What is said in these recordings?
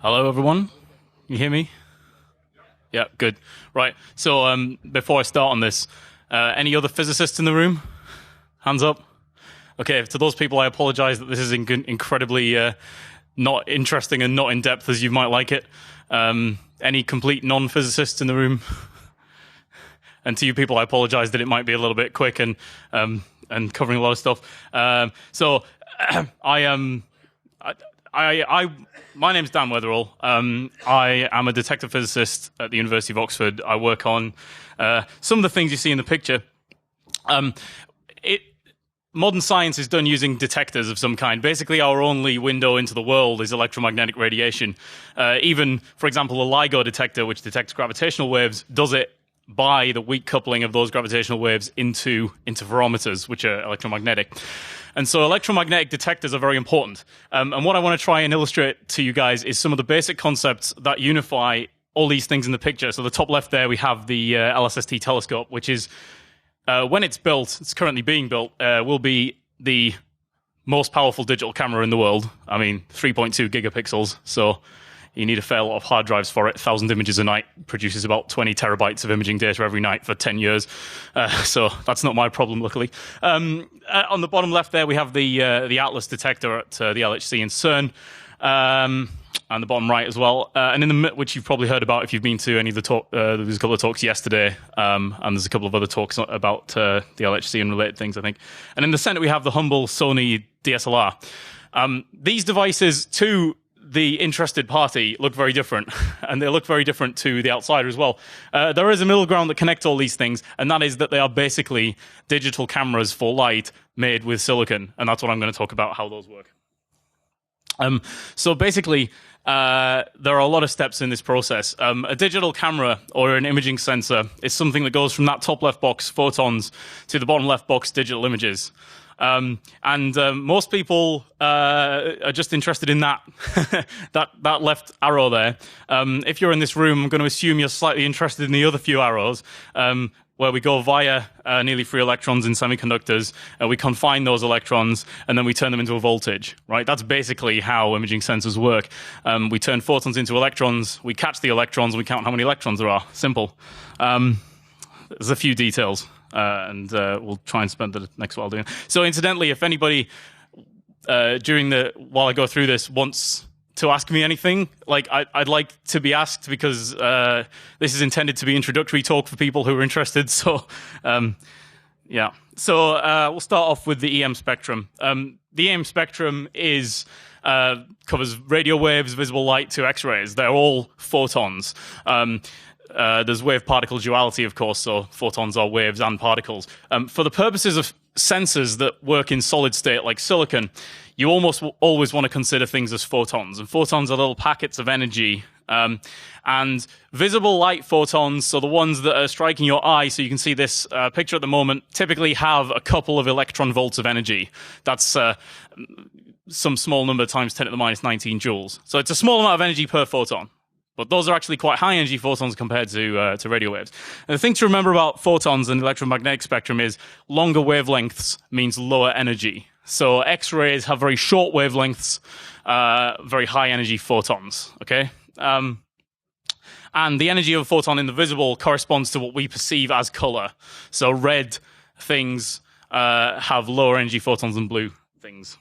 Hello, everyone. You hear me? Yeah, good. Right. So, before I start on this, any other physicists in the room? Hands up. Okay. To those people, I apologize that this is incredibly not interesting and not in depth as you might like it. Any complete non-physicists in the room? And to you people, I apologize that it might be a little bit quick and covering a lot of stuff. My name's Dan Weatherill. I am a detector physicist at the University of Oxford. I work on some of the things you see in the picture. Modern science is done using detectors of some kind. Basically, our only window into the world is electromagnetic radiation. Even, for example, a LIGO detector, which detects gravitational waves, does it by the weak coupling of those gravitational waves into interferometers, which are electromagnetic. And so electromagnetic detectors are very important. And what I want to try and illustrate to you guys is some of the basic concepts that unify all these things in the picture. So the top left there, we have the LSST telescope, which is, when it's built, it's currently being built, will be the most powerful digital camera in the world. I mean, 3.2 gigapixels, so you need a fair lot of hard drives for it. 1,000 images a night produces about 20 terabytes of imaging data every night for 10 years. So that's not my problem, luckily. On the bottom left there, we have the Atlas detector at the LHC in CERN. And the bottom right as well. And in the which you've probably heard about if you've been to any of the talk. There was a couple of talks yesterday, and there's a couple of other talks about the LHC and related things, I think. And in the center, we have the humble Sony DSLR. These devices, to the interested party, look very different, and they look very different to the outsider as well. There is a middle ground that connects all these things, and that is that they are basically digital cameras for light made with silicon, and that's what I'm going to talk about, how those work. So basically, there are a lot of steps in this process. A digital camera or an imaging sensor is something that goes from that top left box, photons, to the bottom left box, digital images. Most people are just interested in that that left arrow there. If you're in this room, I'm going to assume you're slightly interested in the other few arrows, where we go via nearly free electrons in semiconductors, we confine those electrons, and then we turn them into a voltage, right? That's basically how imaging sensors work. We turn photons into electrons, we catch the electrons, and we count how many electrons there are. Simple. There's a few details, and we'll try and spend the next while doing it. So incidentally, if anybody, while I go through this, wants to ask me anything, like I'd like to be asked, because this is intended to be introductory talk for people who are interested. So, yeah. So we'll start off with the EM spectrum. The EM spectrum covers radio waves, visible light to X-rays. They're all photons. There's wave-particle duality, of course, so photons are waves and particles. For the purposes of sensors that work in solid state like silicon, you almost always want to consider things as photons. And photons are little packets of energy. And visible light photons, so the ones that are striking your eye, so you can see this picture at the moment, typically have a couple of electron volts of energy. That's some small number times 10 to the minus 19 joules. So it's a small amount of energy per photon. But those are actually quite high energy photons compared to radio waves. And the thing to remember about photons and the electromagnetic spectrum is longer wavelengths means lower energy. So X-rays have very short wavelengths, very high energy photons, okay? And the energy of a photon in the visible corresponds to what we perceive as color. So red things have lower energy photons than blue things.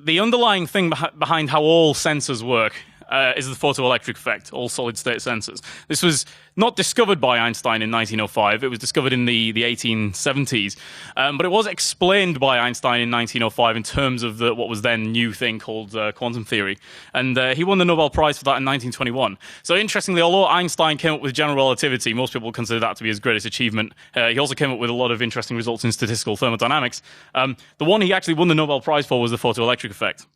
The underlying thing behind how all sensors work is the photoelectric effect, all solid-state sensors. This was not discovered by Einstein in 1905. It was discovered in the 1870s. But it was explained by Einstein in 1905 in terms of what was then new thing called quantum theory. And he won the Nobel Prize for that in 1921. So interestingly, although Einstein came up with general relativity, most people consider that to be his greatest achievement. He also came up with a lot of interesting results in statistical thermodynamics. The one he actually won the Nobel Prize for was the photoelectric effect.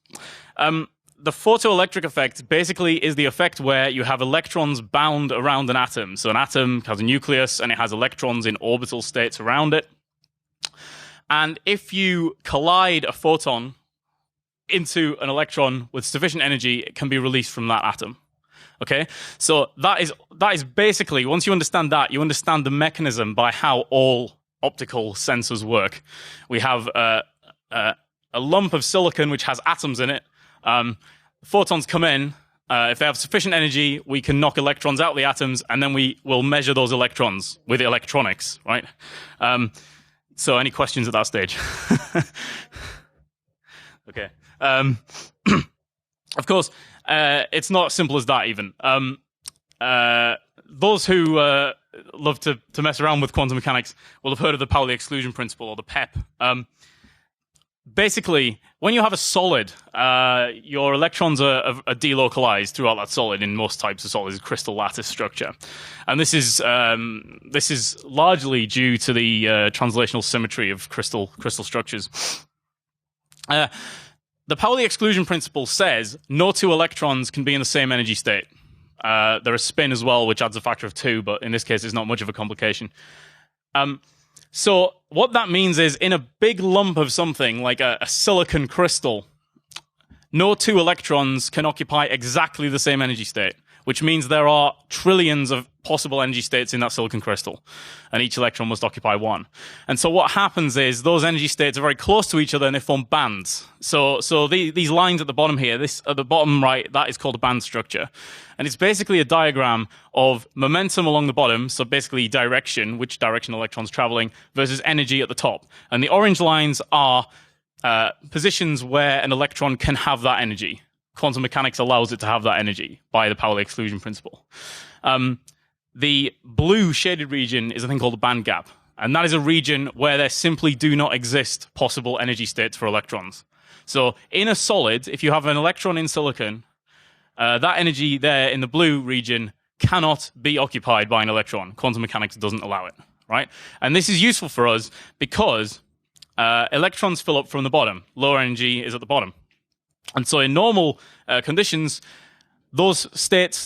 The photoelectric effect basically is the effect where you have electrons bound around an atom. So an atom has a nucleus and it has electrons in orbital states around it. And if you collide a photon into an electron with sufficient energy, it can be released from that atom. Okay? So that is basically, once you understand that, you understand the mechanism by how all optical sensors work. We have a lump of silicon which has atoms in it. photons come in. If they have sufficient energy, we can knock electrons out of the atoms, and then we will measure those electrons with electronics, right? So any questions at that stage? Okay. Of course, it's not as simple as that even. Those who love to mess around with quantum mechanics will have heard of the Pauli exclusion principle, or the PEP. Basically, when you have a solid, your electrons are delocalized throughout that solid in most types of solids, crystal lattice structure. And this is largely due to the translational symmetry of crystal structures. The Pauli exclusion principle says no two electrons can be in the same energy state. There is spin as well, which adds a factor of 2, but in this case, it's not much of a complication. So what that means is, in a big lump of something, like a silicon crystal, no two electrons can occupy exactly the same energy state, which means there are trillions of possible energy states in that silicon crystal, and each electron must occupy one. And so what happens is, those energy states are very close to each other, and they form bands. So these lines at the bottom here, this at the bottom right, that is called a band structure. And it's basically a diagram of momentum along the bottom, so basically direction, which direction electrons traveling, versus energy at the top. And the orange lines are positions where an electron can have that energy. Quantum mechanics allows it to have that energy by the Pauli exclusion principle. The blue shaded region is a thing called the band gap. And that is a region where there simply do not exist possible energy states for electrons. So in a solid, if you have an electron in silicon, that energy there in the blue region cannot be occupied by an electron. Quantum mechanics doesn't allow it, right? And this is useful for us because electrons fill up from the bottom. Lower energy is at the bottom. And so in normal conditions, those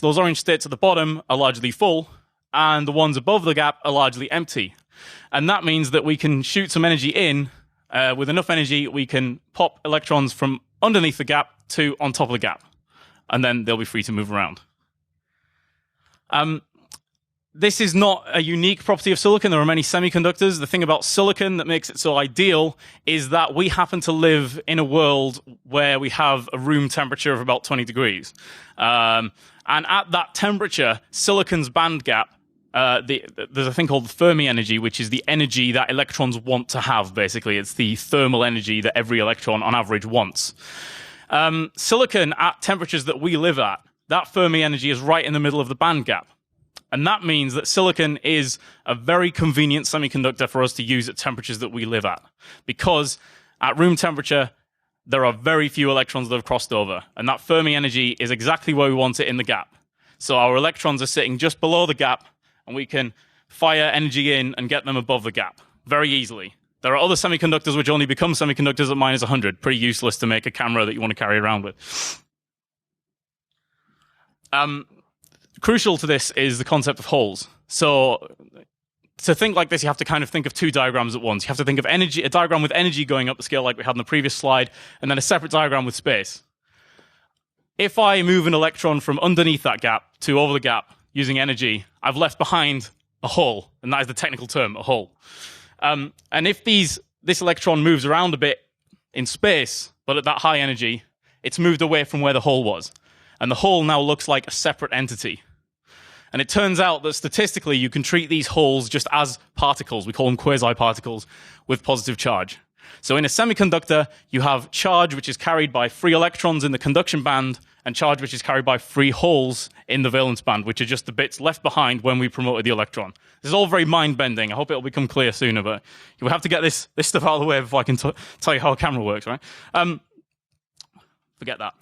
orange states at the bottom are largely full, and the ones above the gap are largely empty. And that means that we can shoot some energy in. With enough energy, we can pop electrons from underneath the gap to on top of the gap. And then they'll be free to move around. This is not a unique property of silicon. There are many semiconductors. The thing about silicon that makes it so ideal is that we happen to live in a world where we have a room temperature of about 20 degrees. And at that temperature, silicon's band gap, there's a thing called the Fermi energy, which is the energy that electrons want to have, basically. It's the thermal energy that every electron, on average, wants. Silicon, at temperatures that we live at, that Fermi energy is right in the middle of the band gap. And that means that silicon is a very convenient semiconductor for us to use at temperatures that we live at. Because at room temperature, there are very few electrons that have crossed over. And that Fermi energy is exactly where we want it in the gap. So our electrons are sitting just below the gap, and we can fire energy in and get them above the gap very easily. There are other semiconductors which only become semiconductors at minus 100. Pretty useless to make a camera that you want to carry around with. Crucial to this is the concept of holes. So to think like this, you have to kind of think of two diagrams at once. You have to think of energy, a diagram with energy going up the scale like we had in the previous slide, and then a separate diagram with space. If I move an electron from underneath that gap to over the gap using energy, I've left behind a hole, and that is the technical term, a hole. And if this electron moves around a bit in space, but at that high energy, it's moved away from where the hole was. And the hole now looks like a separate entity. And it turns out that statistically, you can treat these holes just as particles. We call them quasi-particles with positive charge. So in a semiconductor, you have charge which is carried by free electrons in the conduction band, and charge which is carried by free holes in the valence band, which are just the bits left behind when we promoted the electron. This is all very mind-bending. I hope it'll become clear sooner, but you have to get this stuff out of the way before I can tell you how a camera works, right? Forget that.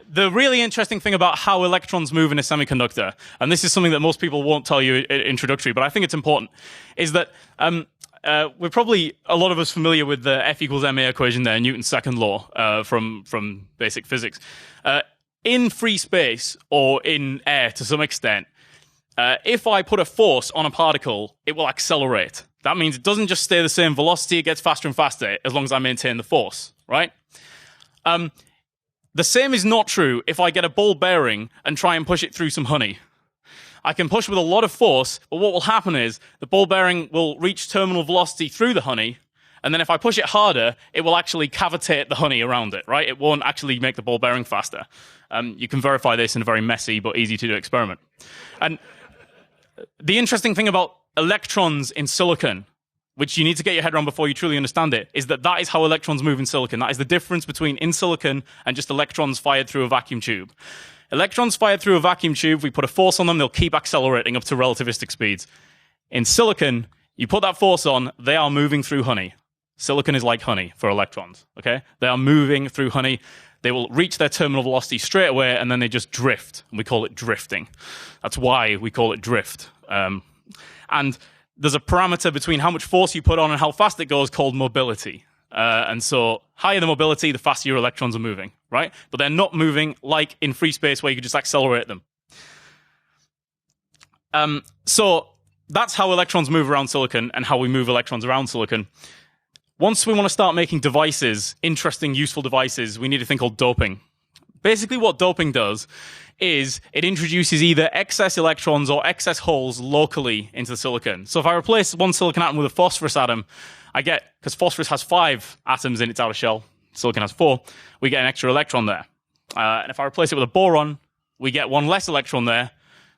The really interesting thing about how electrons move in a semiconductor, and this is something that most people won't tell you introductory, but I think it's important, is that we're probably, a lot of us, familiar with the F equals ma equation there, Newton's second law from basic physics. In free space, or in air to some extent, if I put a force on a particle, it will accelerate. That means it doesn't just stay the same velocity, it gets faster and faster as long as I maintain the force, right? The same is not true if I get a ball bearing and try and push it through some honey. I can push with a lot of force, but what will happen is the ball bearing will reach terminal velocity through the honey, And then if I push it harder, it will actually cavitate the honey around it, right? It won't actually make the ball bearing faster. You can verify this in a very messy but easy to do experiment. And the interesting thing about electrons in silicon, which you need to get your head around before you truly understand it, is that is how electrons move in silicon. That is the difference between in silicon and just electrons fired through a vacuum tube. Electrons fired through a vacuum tube, we put a force on them, they'll keep accelerating up to relativistic speeds. In silicon, you put that force on, they are moving through honey. Silicon is like honey for electrons, okay? They are moving through honey. They will reach their terminal velocity straight away, and then they just drift. And we call it drifting. That's why we call it drift. And there's a parameter between how much force you put on and how fast it goes called mobility. And so higher the mobility, the faster your electrons are moving, right? But they're not moving like in free space where you could just accelerate them. So that's how electrons move around silicon and how we move electrons around silicon. Once we want to start making devices, interesting, useful devices, we need a thing called doping. Basically what doping does is it introduces either excess electrons or excess holes locally into the silicon. So if I replace one silicon atom with a phosphorus atom, I get, because phosphorus has 5 atoms in its outer shell, silicon has 4, we get an extra electron there. And if I replace it with a boron, we get 1 less electron there.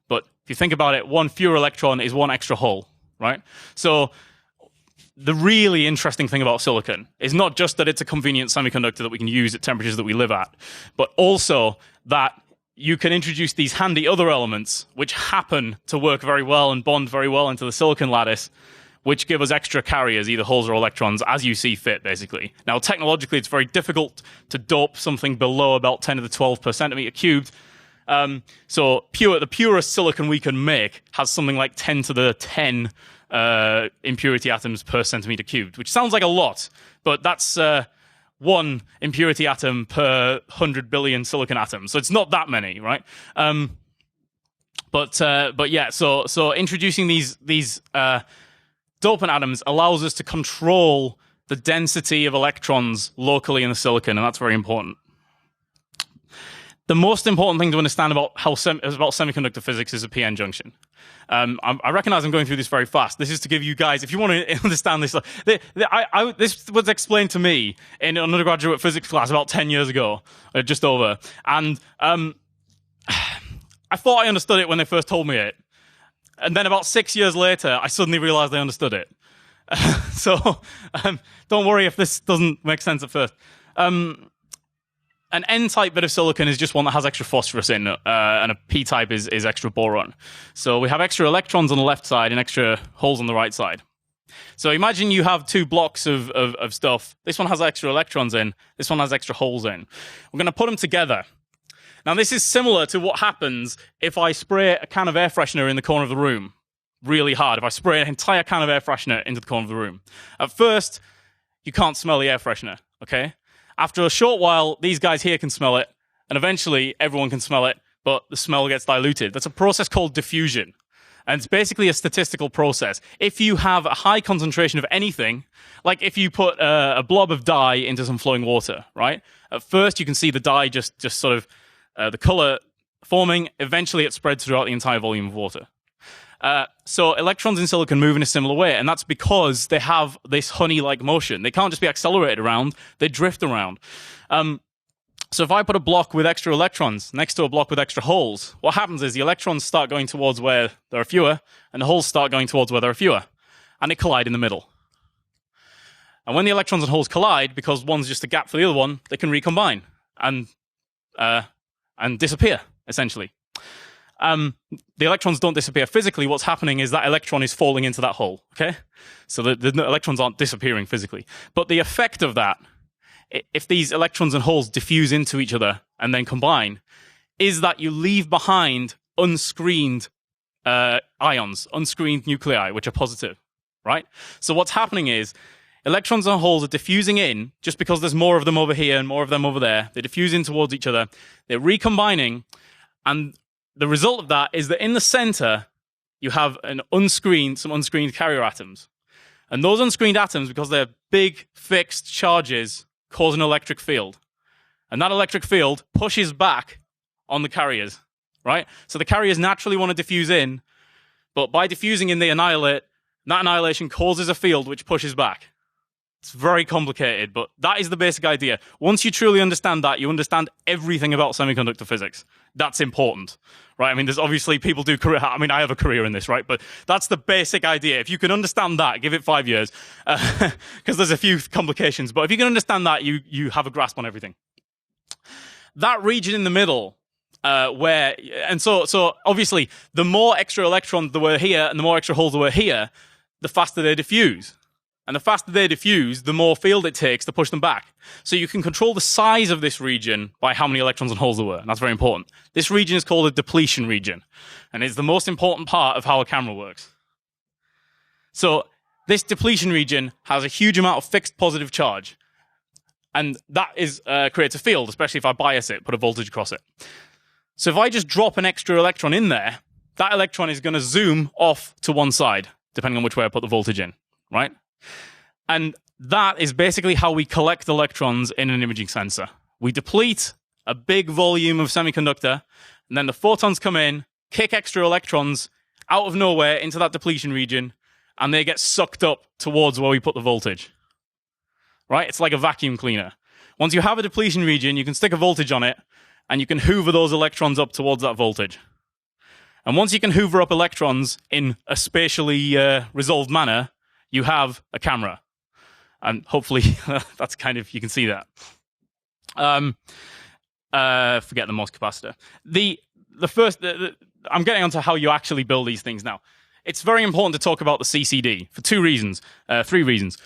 But if you think about it, 1 fewer electron is 1 extra hole, right? So the really interesting thing about silicon is not just that it's a convenient semiconductor that we can use at temperatures that we live at, but also that you can introduce these handy other elements which happen to work very well and bond very well into the silicon lattice, which give us extra carriers, either holes or electrons, as you see fit, basically. Now, technologically, it's very difficult to dope something below about 10 to the 12 per centimeter cubed. So the purest silicon we can make has something like 10 to the 10 impurity atoms per centimeter cubed, which sounds like a lot, but that's 1 impurity atom per 100 billion silicon atoms. So it's not that many, right? But yeah, so introducing these dopant atoms allows us to control the density of electrons locally in the silicon, and that's very important. The most important thing to understand about about semiconductor physics is a p-n junction. I recognize I'm going through this very fast. This is to give you guys, if you want to understand this, this was explained to me in an undergraduate physics class about 10 years ago, just over. And I thought I understood it when they first told me it. And then about 6 years later, I suddenly realized I understood it. So don't worry if this doesn't make sense at first. An N-type bit of silicon is just one that has extra phosphorus in it, and a P-type is extra boron. So we have extra electrons on the left side and extra holes on the right side. So imagine you have 2 blocks of stuff. This one has extra electrons in. This one has extra holes in. We're going to put them together. Now, this is similar to what happens if I spray a can of air freshener in the corner of the room really hard. If I spray an entire can of air freshener into the corner of the room. At first, you can't smell the air freshener, okay? After a short while, these guys here can smell it, and eventually everyone can smell it, but the smell gets diluted. That's a process called diffusion, and it's basically a statistical process. If you have a high concentration of anything, like if you put a blob of dye into some flowing water, right? At first, you can see the dye just sort of the color forming. Eventually, it spreads throughout the entire volume of water. So electrons in silicon move in a similar way, and that's because they have this honey-like motion. They can't just be accelerated around, they drift around. So if I put a block with extra electrons next to a block with extra holes, what happens is the electrons start going towards where there are fewer, and the holes start going towards where there are fewer, and they collide in the middle. And when the electrons and holes collide, because one's just a gap for the other one, they can recombine and disappear, essentially. The electrons don't disappear physically. What's happening is that electron is falling into that hole, okay? So the electrons aren't disappearing physically. But the effect of that, if these electrons and holes diffuse into each other and then combine, is that you leave behind unscreened ions, unscreened nuclei, which are positive, right? So what's happening is electrons and holes are diffusing in just because there's more of them over here and more of them over there. They diffuse in towards each other. They're recombining, and the result of that is that in the center, you have some unscreened carrier atoms. And those unscreened atoms, because they're big, fixed charges, cause an electric field. And that electric field pushes back on the carriers, right? So the carriers naturally want to diffuse in, but by diffusing in, they annihilate. That annihilation causes a field which pushes back. It's very complicated, but that is the basic idea. Once you truly understand that, you understand everything about semiconductor physics. That's important, right? I mean, there's obviously people do career. I mean, I have a career in this, right? But that's the basic idea. If you can understand that, give it 5 years, because there's a few complications. But if you can understand that, you have a grasp on everything. That region in the middle, so obviously, the more extra electrons there were here and the more extra holes there were here, the faster they diffuse. And the faster they diffuse, the more field it takes to push them back. So you can control the size of this region by how many electrons and holes there were. And that's very important. This region is called a depletion region. And it's the most important part of how a camera works. So this depletion region has a huge amount of fixed positive charge. And that creates a field, especially if I bias it, put a voltage across it. So if I just drop an extra electron in there, that electron is going to zoom off to one side, depending on which way I put the voltage in, right? And that is basically how we collect electrons in an imaging sensor. We deplete a big volume of semiconductor, and then the photons come in, kick extra electrons out of nowhere into that depletion region, and they get sucked up towards where we put the voltage. Right? It's like a vacuum cleaner. Once you have a depletion region, you can stick a voltage on it, and you can hoover those electrons up towards that voltage. And once you can hoover up electrons in a spatially resolved manner, you have a camera. And hopefully that's kind of, you can see that. Forget the MOS capacitor. I'm getting onto how you actually build these things now. It's very important to talk about the CCD for three reasons.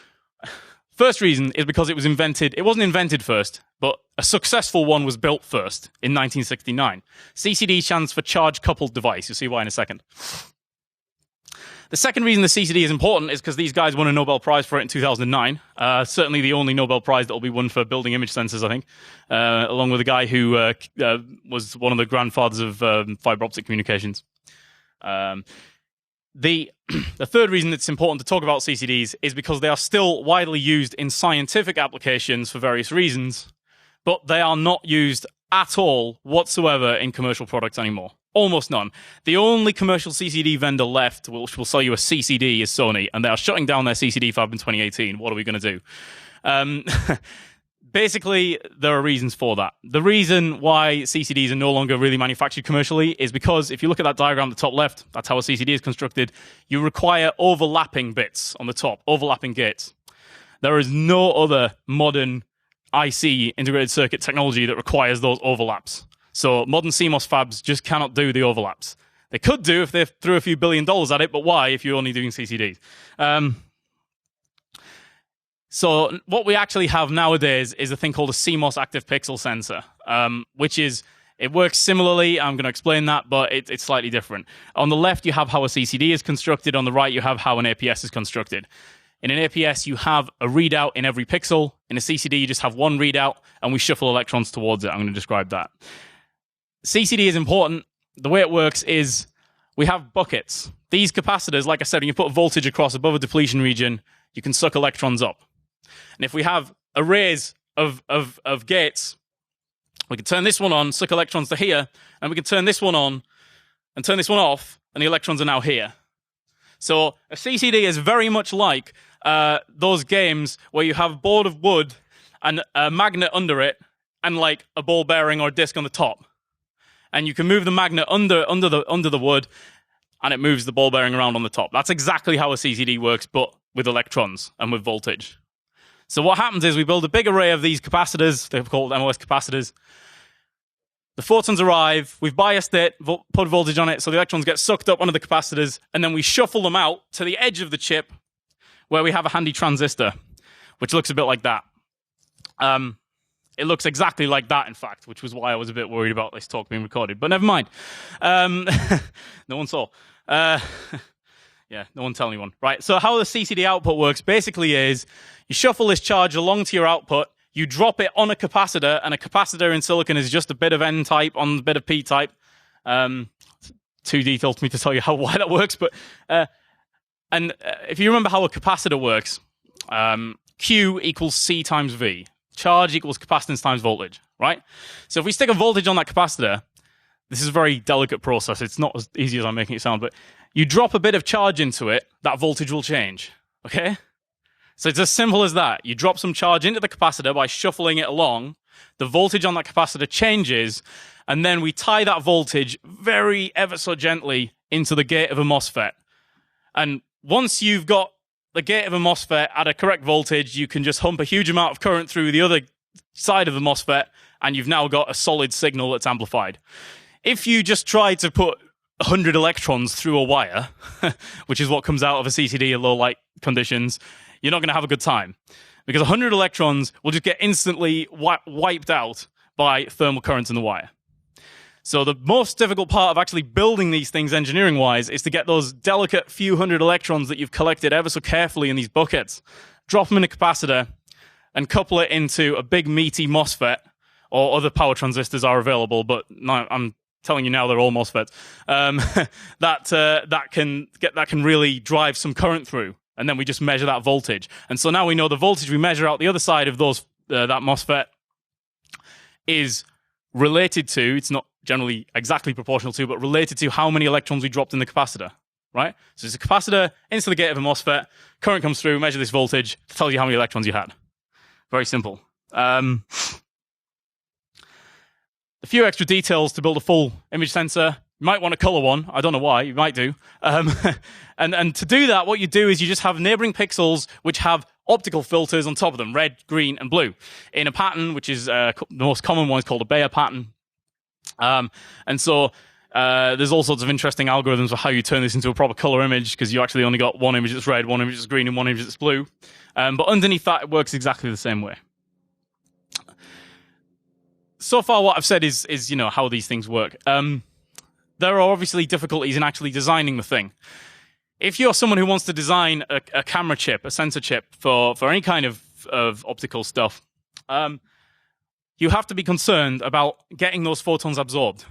First reason is because it wasn't invented first, but a successful one was built first in 1969. CCD stands for charge coupled device. You'll see why in a second. The second reason the CCD is important is because these guys won a Nobel Prize for it in 2009. Certainly the only Nobel Prize that will be won for building image sensors, I think, along with a guy who was one of the grandfathers of fiber optic communications. The third reason it's important to talk about CCDs is because they are still widely used in scientific applications for various reasons, but they are not used at all whatsoever in commercial products anymore. Almost none. The only commercial CCD vendor left which will sell you a CCD is Sony, and they are shutting down their CCD fab in 2018. What are we going to do? Basically, there are reasons for that. The reason why CCDs are no longer really manufactured commercially is because if you look at that diagram at the top left, that's how a CCD is constructed. You require overlapping bits on the top, overlapping gates. There is no other modern IC, integrated circuit technology, that requires those overlaps. So modern CMOS fabs just cannot do the overlaps. They could do if they threw a few $1 billion at it, but why if you're only doing CCDs? So what we actually have nowadays is a thing called a CMOS active pixel sensor, it works similarly. I'm going to explain that, but it's slightly different. On the left, you have how a CCD is constructed. On the right, you have how an APS is constructed. In an APS, you have a readout in every pixel. In a CCD, you just have one readout, and we shuffle electrons towards it. I'm going to describe that. CCD is important. The way it works is we have buckets. These capacitors, like I said, when you put voltage across above a depletion region, you can suck electrons up. And if we have arrays of gates, we can turn this one on, suck electrons to here, and we can turn this one on and turn this one off, and the electrons are now here. So a CCD is very much like those games where you have a board of wood and a magnet under it and like a ball bearing or a disc on the top. And you can move the magnet under the wood, and it moves the ball bearing around on the top. That's exactly how a CCD works, but with electrons and with voltage. So what happens is we build a big array of these capacitors. They're called MOS capacitors. The photons arrive, we've biased it, put voltage on it, so the electrons get sucked up onto the capacitors, and then we shuffle them out to the edge of the chip where we have a handy transistor, which looks a bit like that. It looks exactly like that, in fact, which was why I was a bit worried about this talk being recorded. But never mind. No one saw. Yeah, no one tell anyone. Right, so how the CCD output works basically is you shuffle this charge along to your output, you drop it on a capacitor, and a capacitor in silicon is just a bit of N-type on a bit of P-type. Too detailed for me to tell you why that works, but if you remember how a capacitor works, Q equals C times V. Charge equals capacitance times voltage, right? So if we stick a voltage on that capacitor, this is a very delicate process. It's not as easy as I'm making it sound, but you drop a bit of charge into it, that voltage will change, okay? So it's as simple as that. You drop some charge into the capacitor by shuffling it along. The voltage on that capacitor changes, and then we tie that voltage very ever so gently into the gate of a MOSFET. And once you've got the gate of a MOSFET at a correct voltage, you can just hump a huge amount of current through the other side of the MOSFET, and you've now got a solid signal that's amplified. If you just try to put 100 electrons through a wire, which is what comes out of a CCD at low light conditions, you're not going to have a good time. Because 100 electrons will just get instantly wiped out by thermal currents in the wire. So the most difficult part of actually building these things engineering-wise is to get those delicate few hundred electrons that you've collected ever so carefully in these buckets, drop them in a capacitor, and couple it into a big meaty MOSFET, or other power transistors are available, but I'm telling you now they're all MOSFETs, that can really drive some current through. And then we just measure that voltage. And so now we know the voltage we measure out the other side of those that MOSFET is related to, it's not generally exactly proportional to, but related to how many electrons we dropped in the capacitor, right? So it's a capacitor into the gate of a MOSFET, current comes through, measure this voltage, tells you how many electrons you had. Very simple. A few extra details to build a full image sensor. You might want a color one. I don't know why. You might do. And to do that, what you do is you just have neighboring pixels which have optical filters on top of them, red, green, and blue, in a pattern which is the most common one is called a Bayer pattern. And so there's all sorts of interesting algorithms for how you turn this into a proper color image, because you actually only got one image that's red, one image that's green, and one image that's blue. But underneath that, it works exactly the same way. So far, what I've said is how these things work. There are obviously difficulties in actually designing the thing. If you're someone who wants to design a camera chip, a sensor chip for any kind of optical stuff, you have to be concerned about getting those photons absorbed.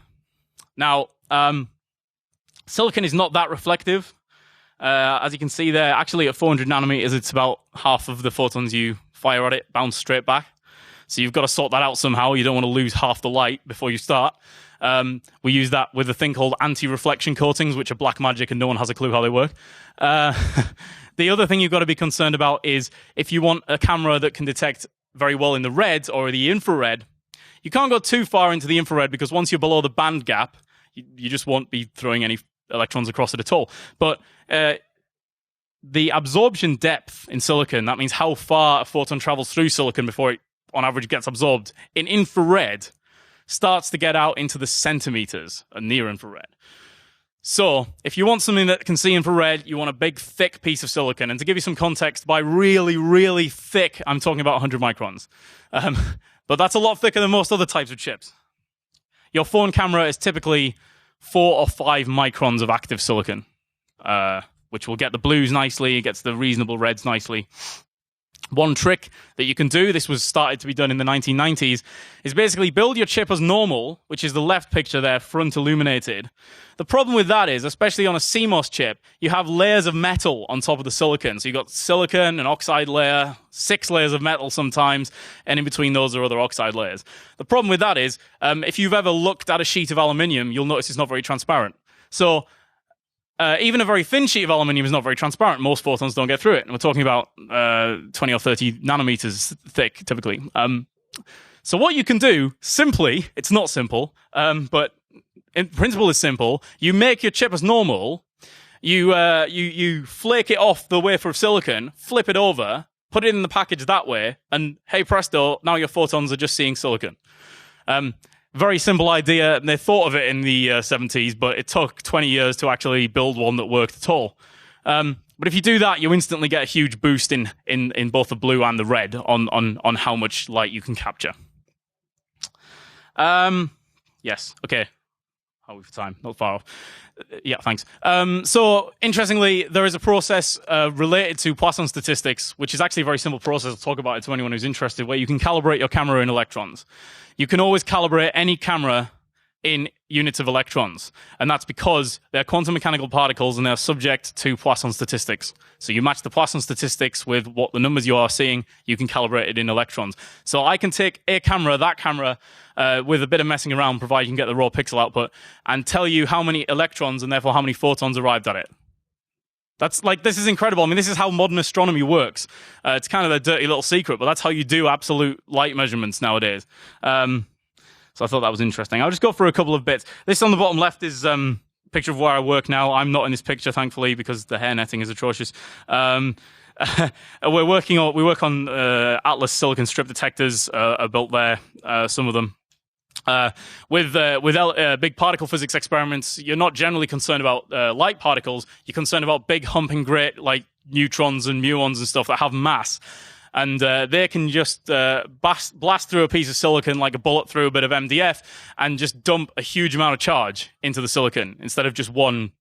Now, silicon is not that reflective. As you can see there, actually at 400 nanometers, it's about half of the photons you fire at it bounce straight back. So you've got to sort that out somehow. You don't want to lose half the light before you start. We use that with a thing called anti-reflection coatings, which are black magic and no one has a clue how they work. The other thing you've got to be concerned about is if you want a camera that can detect very well in the red or the infrared, you can't go too far into the infrared, because once you're below the band gap, you just won't be throwing any electrons across it at all. But the absorption depth in silicon, that means how far a photon travels through silicon before it, on average, gets absorbed, in infrared, starts to get out into the centimeters, near infrared. So if you want something that can see infrared, you want a big, thick piece of silicon. And to give you some context, by really, really thick, I'm talking about 100 microns. But that's a lot thicker than most other types of chips. Your phone camera is typically 4 or 5 microns of active silicon, which will get the blues nicely, it gets the reasonable reds nicely. One trick that you can do, this was started to be done in the 1990s, is basically build your chip as normal, which is the left picture there, front illuminated. The problem with that is, especially on a CMOS chip, you have layers of metal on top of the silicon. So you've got silicon, an oxide layer, 6 layers of metal sometimes, and in between those are other oxide layers. The problem with that is, if you've ever looked at a sheet of aluminium, you'll notice it's not very transparent. So even a very thin sheet of aluminium is not very transparent. Most photons don't get through it. And we're talking about 20 or 30 nanometers thick, typically. So what you can do, simply, it's not simple, but in principle it's simple. You make your chip as normal. You flake it off the wafer of silicon, flip it over, put it in the package that way, and hey presto, now your photons are just seeing silicon. Very simple idea, and they thought of it in the 70s, but it took 20 years to actually build one that worked at all. But if you do that, you instantly get a huge boost in both the blue and the red on how much light you can capture. Yes, okay. How are we for time? Not far off. Yeah, thanks. So, interestingly, there is a process related to Poisson statistics, which is actually a very simple process. I'll talk about it to anyone who's interested, where you can calibrate your camera in electrons. You can always calibrate any camera in units of electrons, and that's because they're quantum mechanical particles and they're subject to Poisson statistics. So you match the Poisson statistics with what the numbers you are seeing, you can calibrate it in electrons. So I can take a camera, that camera, with a bit of messing around, provided you can get the raw pixel output, and tell you how many electrons and therefore how many photons arrived at it. That's like, this is incredible. I mean, this is how modern astronomy works. It's kind of a dirty little secret, but that's how you do absolute light measurements nowadays. So I thought that was interesting. I'll just go through a couple of bits. This on the bottom left is a picture of where I work now. I'm not in this picture, thankfully, because the hair netting is atrocious. We work on Atlas silicon strip detectors, are built there, some of them. With big particle physics experiments, you're not generally concerned about light particles. You're concerned about big humping great like neutrons and muons and stuff that have mass, and they can just blast through a piece of silicon like a bullet through a bit of MDF and just dump a huge amount of charge into the silicon instead of just one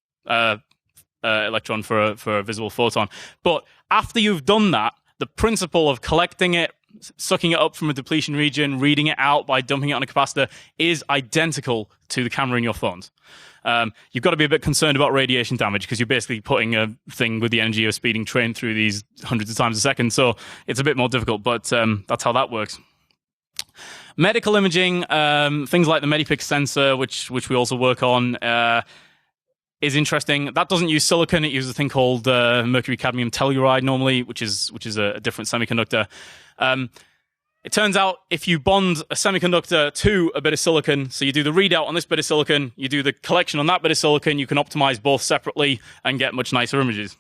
electron for a visible photon. But after you've done that, the principle of collecting it, sucking it up from a depletion region, reading it out by dumping it on a capacitor is identical to the camera in your phones. You've got to be a bit concerned about radiation damage because you're basically putting a thing with the energy of a speeding train through these hundreds of times a second, so it's a bit more difficult, but that's how that works. Medical imaging, things like the Medipix sensor, which we also work on, is interesting. That doesn't use silicon. It uses a thing called mercury cadmium telluride normally, which is a different semiconductor. It turns out if you bond a semiconductor to a bit of silicon, so you do the readout on this bit of silicon, you do the collection on that bit of silicon, you can optimize both separately and get much nicer images.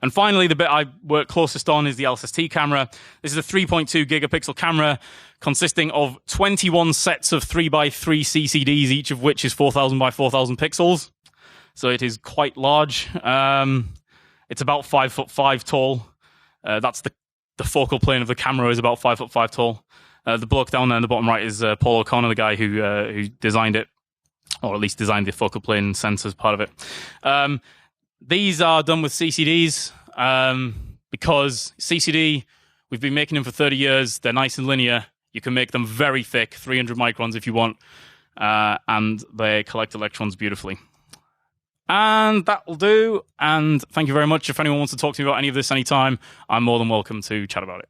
And finally, the bit I work closest on is the LSST camera. This is a 3.2 gigapixel camera consisting of 21 sets of 3x3 CCDs, each of which is 4,000 by 4,000 pixels. So it is quite large. It's about 5'5" tall. That's the focal plane of the camera is about 5'5" tall. The bloke down there in the bottom right is Paul O'Connor, the guy who designed it, or at least designed the focal plane sensors part of it. These are done with CCDs because CCD, we've been making them for 30 years. They're nice and linear. You can make them very thick, 300 microns if you want, and they collect electrons beautifully. And that will do. And thank you very much. If anyone wants to talk to me about any of this anytime, I'm more than welcome to chat about it.